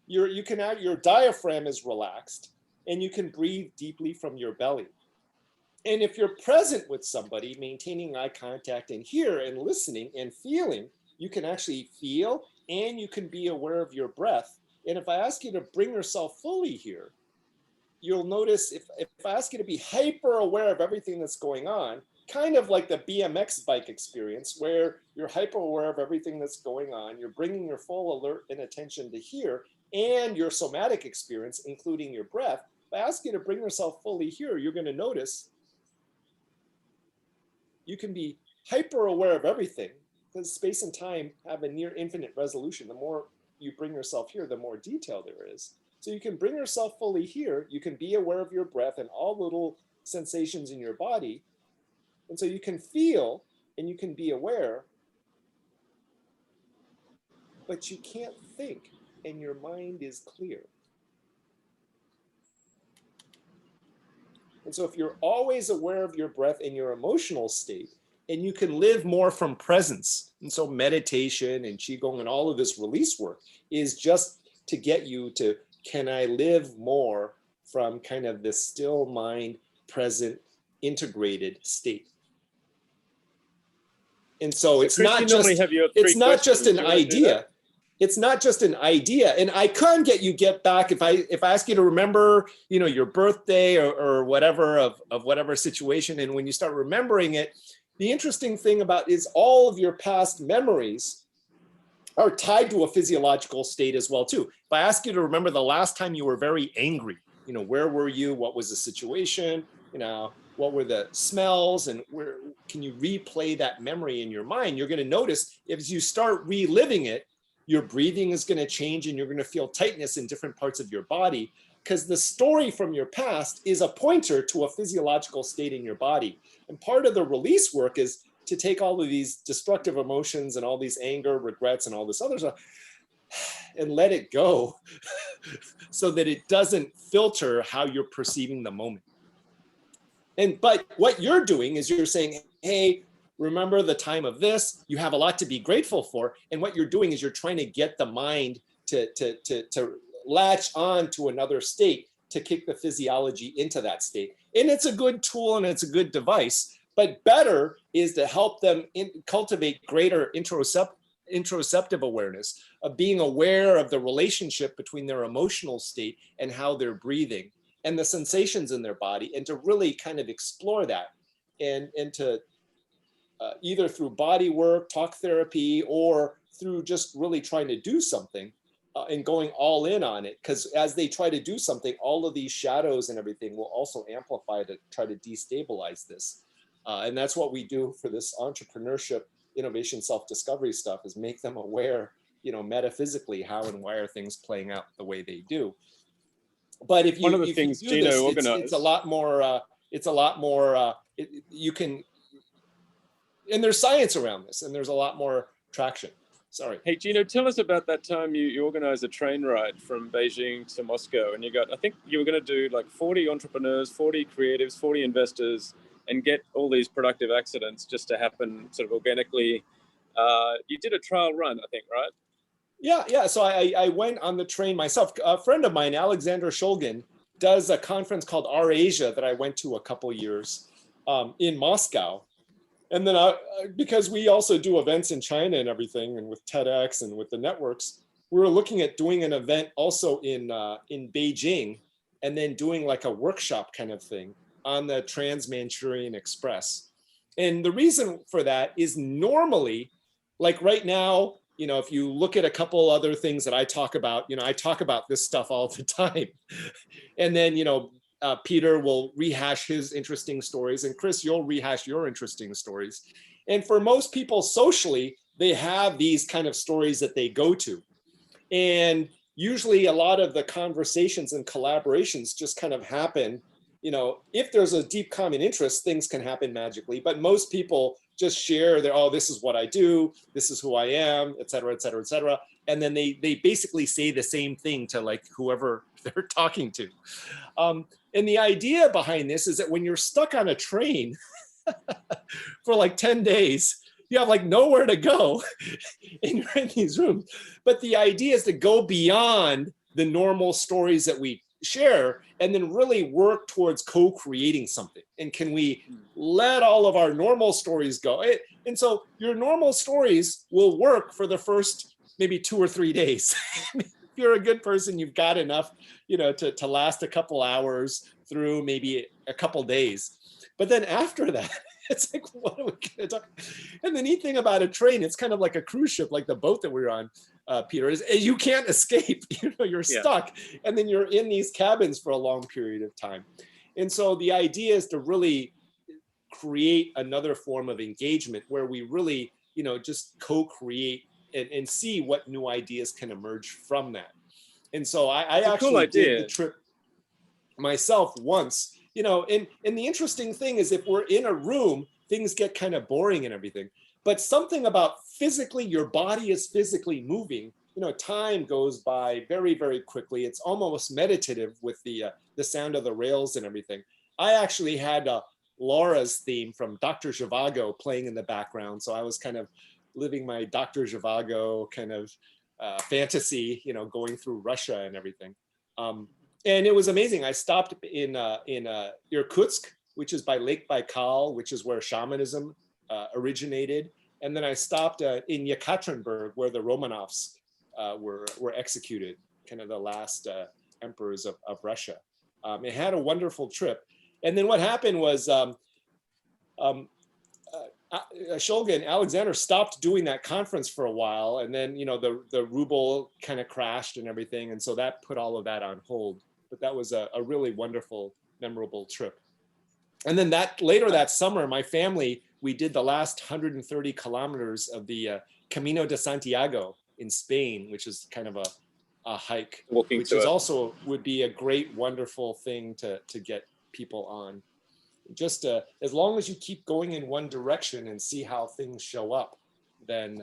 your diaphragm is relaxed and you can breathe deeply from your belly. And if you're present with somebody, maintaining eye contact and hear and listening and feeling, you can actually feel and you can be aware of your breath. And if I ask you to bring yourself fully here, you'll notice if I ask you to be hyper aware of everything that's going on, kind of like the BMX bike experience where you're hyper aware of everything that's going on, you're bringing your full alert and attention to here and your somatic experience, including your breath. If I ask you to bring yourself fully here, you're going to notice you can be hyper aware of everything because space and time have a near infinite resolution. The more you bring yourself here, the more detail there is. So you can bring yourself fully here. You can be aware of your breath and all little sensations in your body. And so you can feel and you can be aware, but you can't think and your mind is clear. And so if you're always aware of your breath and your emotional state, and you can live more from presence. And so meditation and Qigong and all of this release work is just to get you to, can I live more from kind of this still mind, present, integrated state? And so it's Chris, not you just, normally have your it's three not just questions. an Do you want to do idea. that? It's not just an idea. And I can get back if I ask you to remember, you know, your birthday or whatever of whatever situation. And when you start remembering it, the interesting thing about is all of your past memories are tied to a physiological state as well too. If I ask you to remember the last time you were very angry, you know, where were you? What was the situation? You know, what were the smells, and where can you replay that memory in your mind? You're going to notice as you start reliving it, your breathing is going to change and you're going to feel tightness in different parts of your body, because the story from your past is a pointer to a physiological state in your body. And part of the release work is to take all of these destructive emotions and all these anger, regrets, and all this other stuff and let it go so that it doesn't filter how you're perceiving the moment. But what you're doing is you're saying, hey, remember the time of this, you have a lot to be grateful for. And what you're doing is you're trying to get the mind to latch on to another state, to kick the physiology into that state. And it's a good tool and it's a good device, but better is to help them cultivate greater interoceptive awareness of being aware of the relationship between their emotional state and how they're breathing and the sensations in their body, and to really kind of explore that and to either through body work, talk therapy, or through just really trying to do something and going all in on it. Because as they try to do something, all of these shadows and everything will also amplify to try to destabilize this. And that's what we do for this entrepreneurship, innovation, self-discovery stuff, is make them aware, you know, metaphysically, how and why are things playing out the way they do. But if you, One of the things you do Gino this, organized, it's a lot more, you can, and there's science around this, and there's a lot more traction. Sorry. Hey, Gino, tell us about that time you organized a train ride from Beijing to Moscow, and I think you were going to do like 40 entrepreneurs, 40 creatives, 40 investors, and get all these productive accidents just to happen sort of organically. You did a trial run, I think, right? Yeah. So I went on the train myself. A friend of mine, Alexander Shulgin, does a conference called Our Asia that I went to a couple years in Moscow. And then because we also do events in China and everything, and with TEDx and with the networks, we were looking at doing an event also in Beijing, and then doing like a workshop kind of thing on the Trans-Manchurian Express. And the reason for that is normally, like right now, you know, if you look at a couple other things that I talk about, you know, I talk about this stuff all the time. And then, you know, Peter will rehash his interesting stories, and Chris, you'll rehash your interesting stories. And for most people socially, they have these kind of stories that they go to. And usually a lot of the conversations and collaborations just kind of happen, you know, if there's a deep common interest, things can happen magically, but most people just share their, oh, this is what I do, this is who I am, et cetera, et cetera, et cetera. And then they basically say the same thing to like whoever they're talking to. And the idea behind this is that when you're stuck on a train for like 10 days, you have like nowhere to go and you're in these rooms. But the idea is to go beyond the normal stories that we share and then really work towards co-creating something. And can we let all of our normal stories go? And so your normal stories will work for the first maybe 2 or 3 days. If you're a good person, you've got enough, you know, to last a couple hours through maybe a couple days. But then after that, it's like, what are we going to talk? And the neat thing about a train, it's kind of like a cruise ship, like the boat that we were on, Peter, is you can't escape. You know, you're stuck, and then you're in these cabins for a long period of time. And so the idea is to really create another form of engagement where we really, you know, just co-create and see what new ideas can emerge from that. And so I It's a cool actually did idea. the trip myself once, you know, and the interesting thing is if we're in a room, things get kind of boring and everything, but something about physically, your body is physically moving, you know, time goes by very, very quickly. It's almost meditative with the sound of the rails and everything. I actually had Laura's theme from Dr. Zhivago playing in the background. So I was kind of living my Dr. Zhivago kind of fantasy, you know, going through Russia and everything. And it was amazing. I stopped in Irkutsk, which is by Lake Baikal, which is where shamanism originated. And then I stopped in Yekaterinburg, where the Romanovs were executed, kind of the last emperors of Russia. It had a wonderful trip. And then what happened was Shulgin and Alexander stopped doing that conference for a while. And then, you know, the ruble kind of crashed and everything. And so that put all of that on hold. But that was a really wonderful, memorable trip. And then later that summer, my family, we did the last 130 kilometers of the Camino de Santiago in Spain, which is kind of a hike, which is also would be a great, wonderful thing to get people on. Just as long as you keep going in one direction and see how things show up, then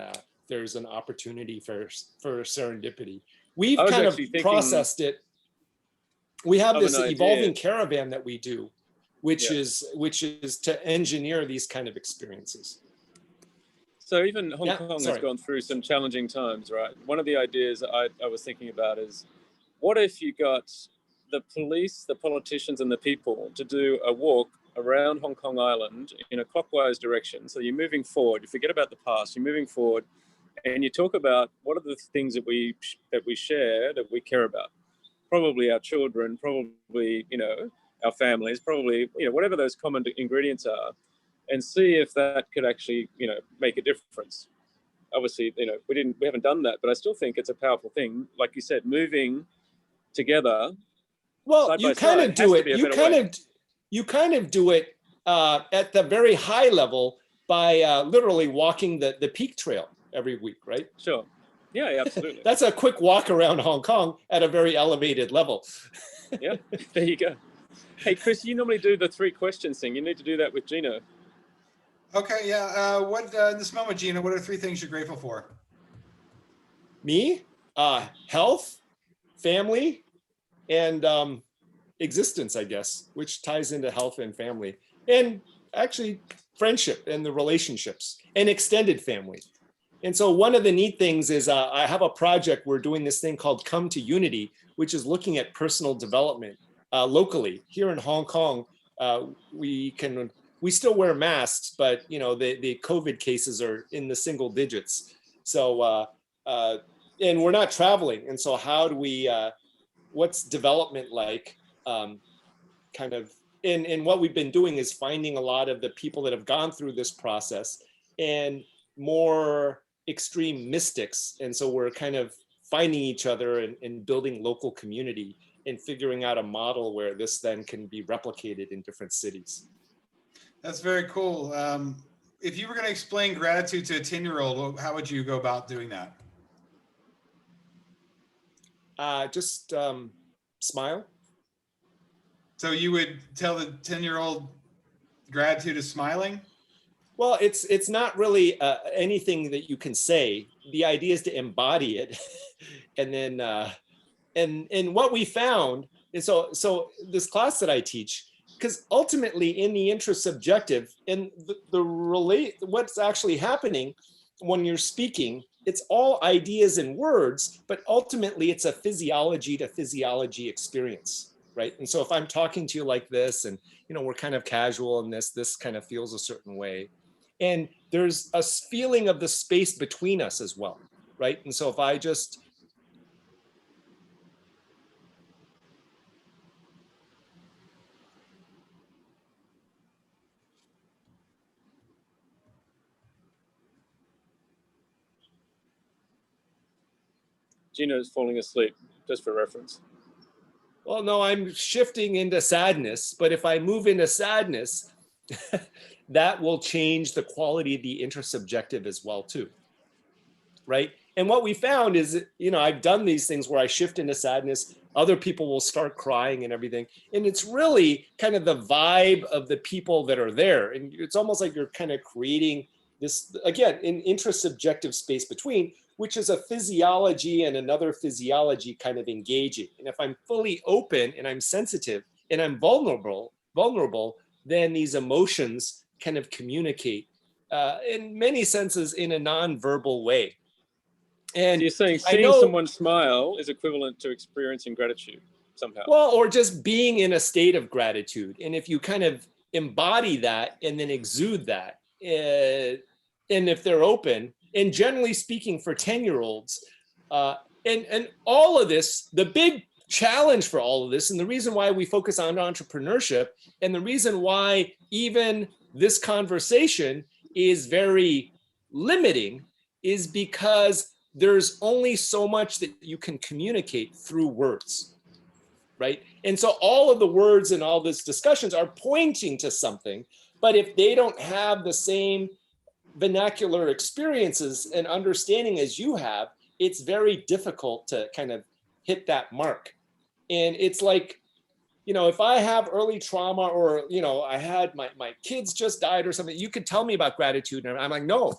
there's an opportunity for serendipity. We've kind of processed it. We have this evolving caravan that we do, which is to engineer these kind of experiences. So even Hong Kong has gone through some challenging times, right? One of the ideas I was thinking about is, what if you got the police, the politicians, and the people to do a walk around Hong Kong Island in a clockwise direction? So you're moving forward, you forget about the past, you're moving forward, and you talk about what are the things that we share, that we care about. Probably our children, probably, you know, our families, probably, you know, whatever those common ingredients are, and see if that could actually, you know, make a difference. Obviously, you know, we haven't done that, but I still think it's a powerful thing. Like you said, moving together. Well, you kind of do it. You kind of do it at the very high level by literally walking the Peak Trail every week, right? Sure. Yeah, absolutely. That's a quick walk around Hong Kong at a very elevated level. Yeah, there you go. Hey, Chris, you normally do the 3 questions thing. You need to do that with Gino. Okay, yeah. What in this moment, Gino, what are 3 things you're grateful for? Me? Health, family, and existence, I guess, which ties into health and family. And actually friendship and the relationships and extended family. And so one of the neat things is I have a project, we're doing this thing called Come to Unity, which is looking at personal development locally. Here in Hong Kong, we still wear masks, but you know the COVID cases are in the single digits. So and we're not traveling. And so how do we, what's development like? Kind of, and what we've been doing is finding a lot of the people that have gone through this process and more extreme mystics. And so we're kind of finding each other and building local community and figuring out a model where this then can be replicated in different cities. That's very cool. If you were going to explain gratitude to a 10-year-old, how would you go about doing that? Just smile. So you would tell the 10-year-old gratitude is smiling? Well, it's not really anything that you can say. The idea is to embody it, and then and what we found is so this class that I teach, because ultimately in the intrasubjective and what's actually happening when you're speaking, it's all ideas and words, but ultimately it's a physiology to physiology experience, right? And so if I'm talking to you like this, and you know we're kind of casual, and this kind of feels a certain way. And there's a feeling of the space between us as well, right? And so if I just... Gino's falling asleep, just for reference. Well, no, I'm shifting into sadness, but if I move into sadness, that will change the quality of the intersubjective as well too, right? And what we found is, I've done these things where I shift into sadness, other people will start crying and everything. And it's really kind of the vibe of the people that are there. And it's almost like you're kind of creating this, again, an intrasubjective space between, which is a physiology and another physiology kind of engaging. And if I'm fully open and I'm sensitive and I'm vulnerable, then these emotions kind of communicate in many senses in a non-verbal way. And so you're saying seeing someone smile is equivalent to experiencing gratitude somehow? Well, or just being in a state of gratitude. And if you kind of embody that and then exude that, and if they're open, and generally speaking for 10-year-olds, and all of this, the big challenge for all of this, and the reason why we focus on entrepreneurship, and the reason why even this conversation is very limiting, is because there's only so much that you can communicate through words, right? And so all of the words and all these discussions are pointing to something, but if they don't have the same vernacular experiences and understanding as you have, it's very difficult to kind of hit that mark. And it's like, if I have early trauma, or, I had my kids just died or something, you could tell me about gratitude. And I'm like, no,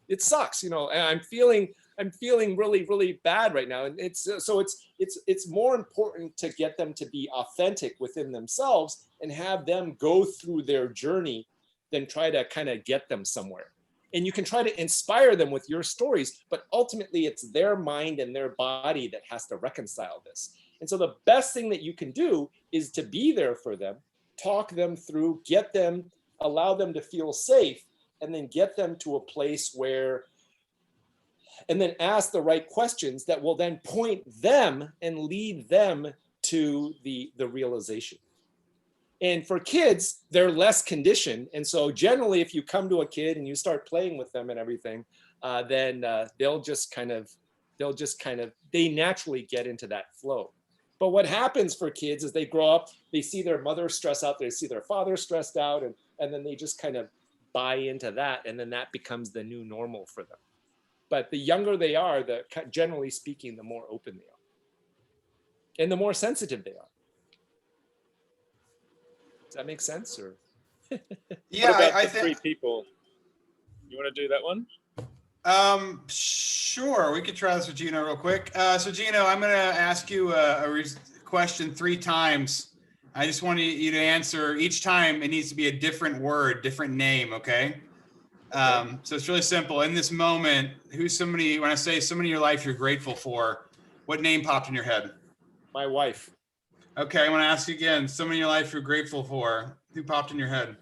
it sucks. And I'm feeling really, really bad right now. And it's more important to get them to be authentic within themselves and have them go through their journey than try to kind of get them somewhere. And you can try to inspire them with your stories, but ultimately it's their mind and their body that has to reconcile this. And so the best thing that you can do is to be there for them, talk them through, allow them to feel safe, and then get them to a place where, and then ask the right questions that will then point them and lead them to the realization. And for kids, they're less conditioned. And so generally, if you come to a kid and you start playing with them and everything, then they naturally get into that flow. But what happens for kids is they grow up, they see their mother stress out, they see their father stressed out, and then they just kind of buy into that. And then that becomes the new normal for them. But the younger they are, generally speaking, the more open they are and the more sensitive they are. Does that make sense? Or yeah, what about I the think 3 people? You want to do that one? Sure. We could try this with Gino real quick. So Gino, I'm going to ask you a question 3 times. I just want you to answer each time. It needs to be a different word, different name. Okay. So it's really simple. In this moment, when I say somebody in your life you're grateful for, what name popped in your head? My wife. Okay. I want to ask you again, somebody in your life you're grateful for, who popped in your head?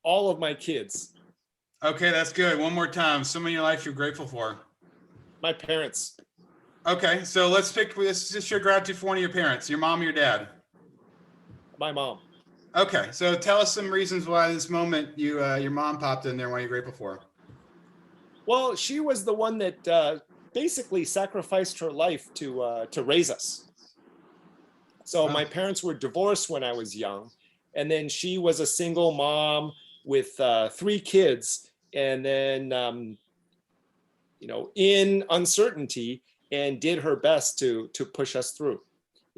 All of my kids. Okay, that's good. One more time. Somebody in your life you're grateful for. My parents. Okay, so let's just show gratitude for one of your parents, your mom or your dad. My mom. Okay, so tell us some reasons why this moment your mom popped in there, why you're grateful for. Well, she was the one that basically sacrificed her life to raise us. So my parents were divorced when I was young, and then she was a single mom with 3 kids, and then in uncertainty, and did her best to push us through.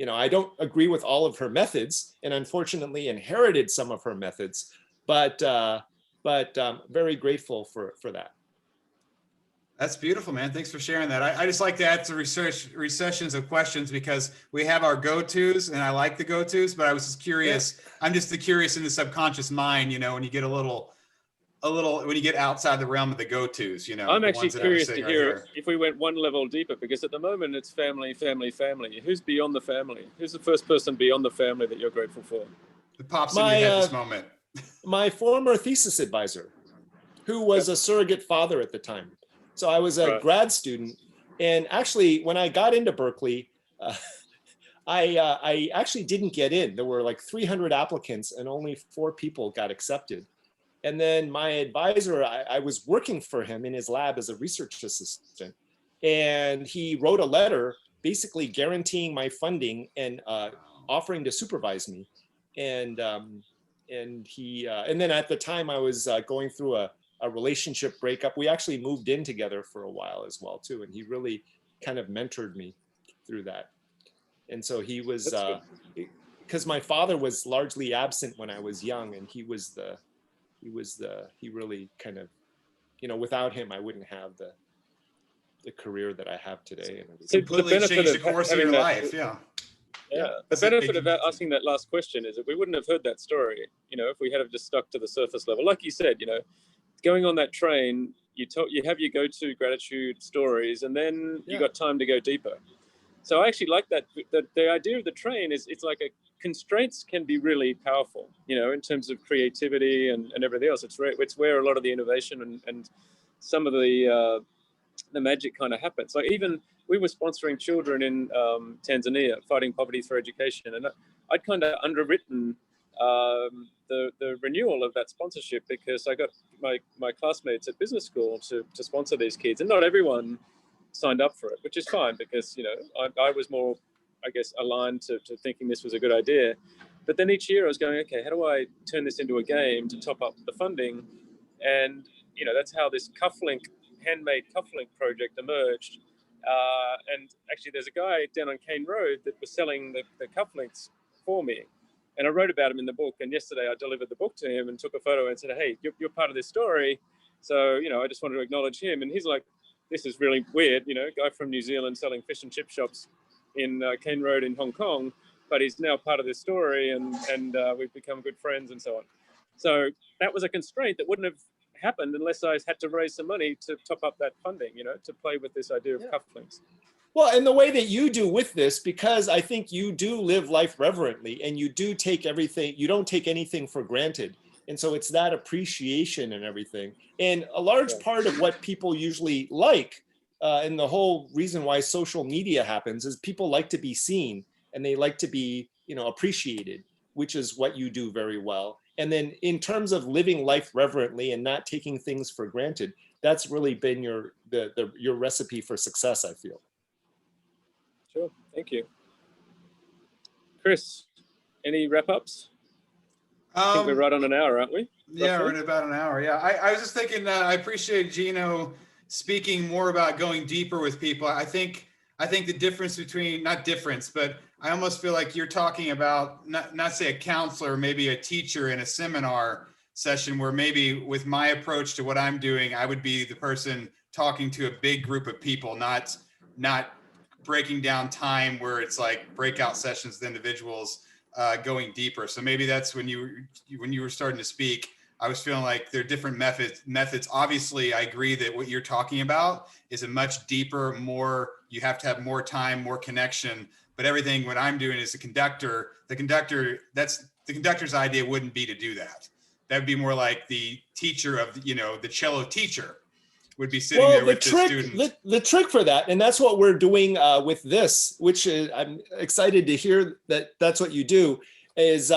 I don't agree with all of her methods, and unfortunately inherited some of her methods, but very grateful for that. That's beautiful, man. Thanks for sharing that. I just like to add some recessions of questions because we have our go-tos, and I like the go-tos, but I was just curious. Yeah. I'm just curious in the subconscious mind, when you get a little, when you get outside the realm of the go-tos, I'm actually curious to hear if we went one level deeper, because at the moment it's family, family, family. Who's beyond the family? Who's the first person beyond the family that you're grateful for? It pops in your head this moment. My former thesis advisor, who was a surrogate father at the time. So I was a grad student, and actually when I got into Berkeley, I actually didn't get in. There were like 300 applicants and only 4 people got accepted. And then my advisor, I was working for him in his lab as a research assistant, and he wrote a letter basically guaranteeing my funding and offering to supervise me. And then at the time I was going through a relationship breakup. We actually moved in together for a while as well too, and he really kind of mentored me through that. And so he was, because my father was largely absent when I was young, and he really kind of, you know, without him, I wouldn't have the career that I have today. And everything. Completely changed the course of your life. Yeah. The benefit of that, asking that last question is that we wouldn't have heard that story, you know, if we had have just stuck to the surface level. Like you said, you know, going on that train, you have your go-to gratitude stories, and then you got time to go deeper. So I actually like that. The idea of the train is, it's like constraints can be really powerful, you know, in terms of creativity and everything else. It's where a lot of the innovation and some of the magic kind of happens. Like, even we were sponsoring children in Tanzania, fighting poverty through education, and I'd kind of underwritten the renewal of that sponsorship, because I got my classmates at business school to sponsor these kids, and not everyone signed up for it, which is fine, because, you know, I was more, I guess, aligned to thinking this was a good idea. But then each year I was going, okay, how do I turn this into a game to top up the funding? And, you know, that's how this handmade cufflink project emerged. And actually there's a guy down on Kane Road that was selling the cufflinks for me. And I wrote about him in the book. And yesterday I delivered the book to him and took a photo and said, hey, you're part of this story. So, you know, I just wanted to acknowledge him. And he's like, this is really weird, you know, guy from New Zealand selling fish and chip shops in Kane Road in Hong Kong, but he's now part of this story, and we've become good friends and so on. So that was a constraint that wouldn't have happened unless I had to raise some money to top up that funding, you know, to play with this idea of cufflinks. Well, and the way that you do with this, because I think you do live life reverently, and you do take everything, you don't take anything for granted. And so it's that appreciation and everything. And a large part of what people usually like, and the whole reason why social media happens, is people like to be seen, and they like to be, you know, appreciated, which is what you do very well. And then in terms of living life reverently and not taking things for granted, that's really been your recipe for success, I feel. Sure, thank you. Chris, any wrap-ups? I think we're right on an hour, aren't we? Yeah, we're at about an hour. Yeah, I was just thinking, I appreciate Gino speaking more about going deeper with people. I think the difference between, not difference, but I almost feel like you're talking about not say a counselor, maybe a teacher in a seminar session, where maybe with my approach to what I'm doing, I would be the person talking to a big group of people, not breaking down time where it's like breakout sessions with individuals, going deeper. So maybe that's when you were starting to speak, I was feeling like there are different methods. Obviously, I agree that what you're talking about is a much deeper, more, you have to have more time, more connection. But everything, what I'm doing is the conductor's idea wouldn't be to do that. That would be more like the teacher of, you know, the cello teacher would be sitting there with the student. The trick for that, and that's what we're doing with this, which is, I'm excited to hear that that's what you do, is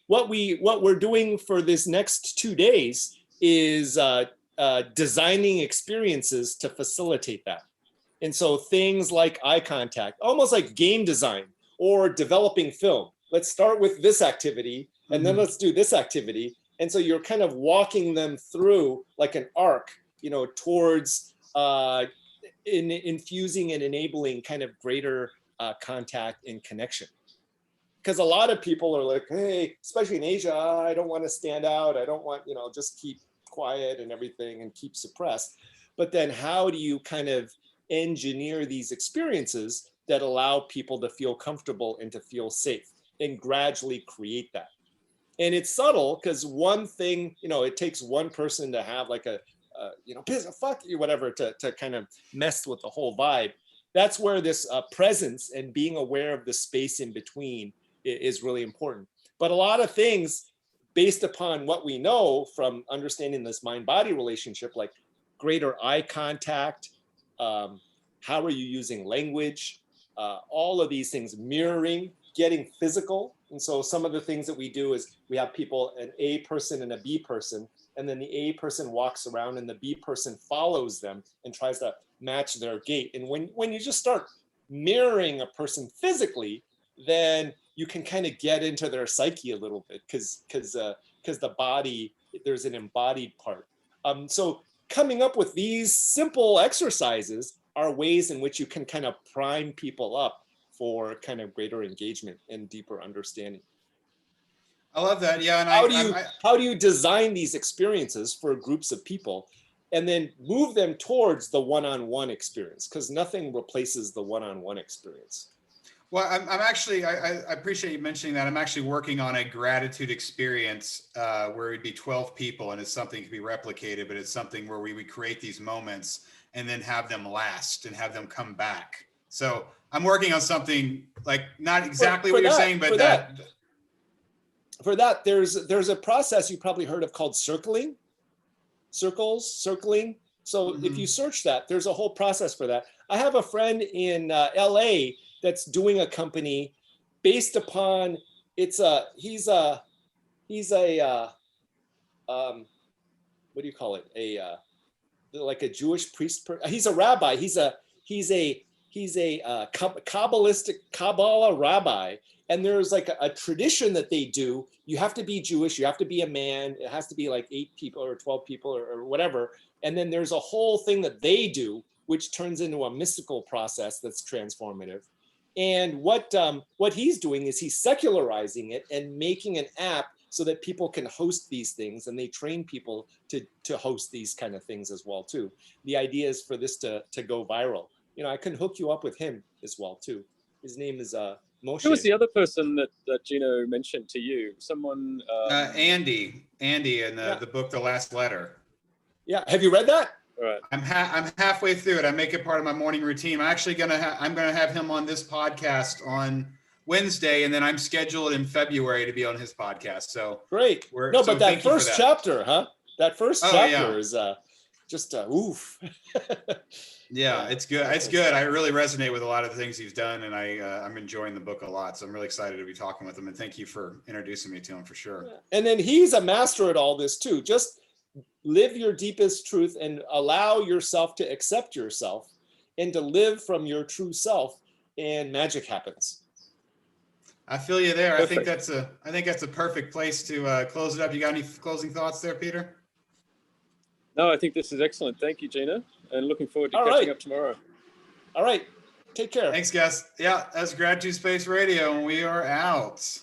what we're doing for this next 2 days is designing experiences to facilitate that. And so things like eye contact, almost like game design or developing film. Let's start with this activity, and then let's do this activity. And so you're kind of walking them through like an arc, you know, towards infusing and enabling kind of greater contact and connection. Because a lot of people are like, hey, especially in Asia, I don't want to stand out. I don't want, you know, just keep quiet and everything and keep suppressed. But then how do you kind of engineer these experiences that allow people to feel comfortable and to feel safe, and gradually create that? And it's subtle, because one thing, you know, it takes one person to have like a, you know, fuck you, whatever, to kind of mess with the whole vibe. That's where this presence and being aware of the space in between is really important. But a lot of things, based upon what we know from understanding this mind-body relationship, like greater eye contact, how are you using language, all of these things, mirroring, getting physical. And so some of the things that we do is we have people, an A person and a B person, and then the A person walks around and the B person follows them and tries to match their gait. And when you just start mirroring a person physically, then you can kind of get into their psyche a little bit, because the body, there's an embodied part. So coming up with these simple exercises are ways in which you can kind of prime people up for kind of greater engagement and deeper understanding. I love that. Yeah. And how do you design these experiences for groups of people and then move them towards the one-on-one experience? Because nothing replaces the one-on-one experience. Well, I'm actually, I appreciate you mentioning that. I'm actually working on a gratitude experience where it'd be 12 people, and it's something that can be replicated, but it's something where we would create these moments and then have them last and have them come back. So I'm working on something like not exactly what you're saying, but for that, there's a process you probably heard of called circling. Circling. So if you search that, there's a whole process for that. I have a friend in LA that's doing a company based upon he's a what do you call it, like a Jewish priest. He's a rabbi. He's a Kabbalistic Kabbalah rabbi, and there's like a tradition that they do. You have to be Jewish, you have to be a man, it has to be like 8 people or 12 people or whatever, and then there's a whole thing that they do which turns into a mystical process that's transformative. And what he's doing is he's secularizing it and making an app so that people can host these things, and they train people to host these kind of things as well too. The idea is for this to go viral. You know, I can hook you up with him as well too. His name is Moshe. Who was the other person that Gino mentioned to you? Someone Andy in the book The Last Letter. Yeah, have you read that? All right. I'm halfway through it. I make it part of my morning routine. I'm actually gonna have him on this podcast on Wednesday, and then I'm scheduled in February to be on his podcast. So great. But that first chapter, huh? That first chapter is just oof. Yeah, it's good. It's good. I really resonate with a lot of the things he's done, and I'm enjoying the book a lot. So I'm really excited to be talking with him, and thank you for introducing me to him for sure. Yeah. And then he's a master at all this too. Just live your deepest truth and allow yourself to accept yourself and to live from your true self, and magic happens. I feel you there. Perfect. I think that's a perfect place to close it up. You got any closing thoughts there, Peter? No, I think this is excellent. Thank you, Gina, and looking forward to catching up tomorrow. All right. Take care. Thanks, guys. Yeah, that's GratitudeSpace Radio, and we are out.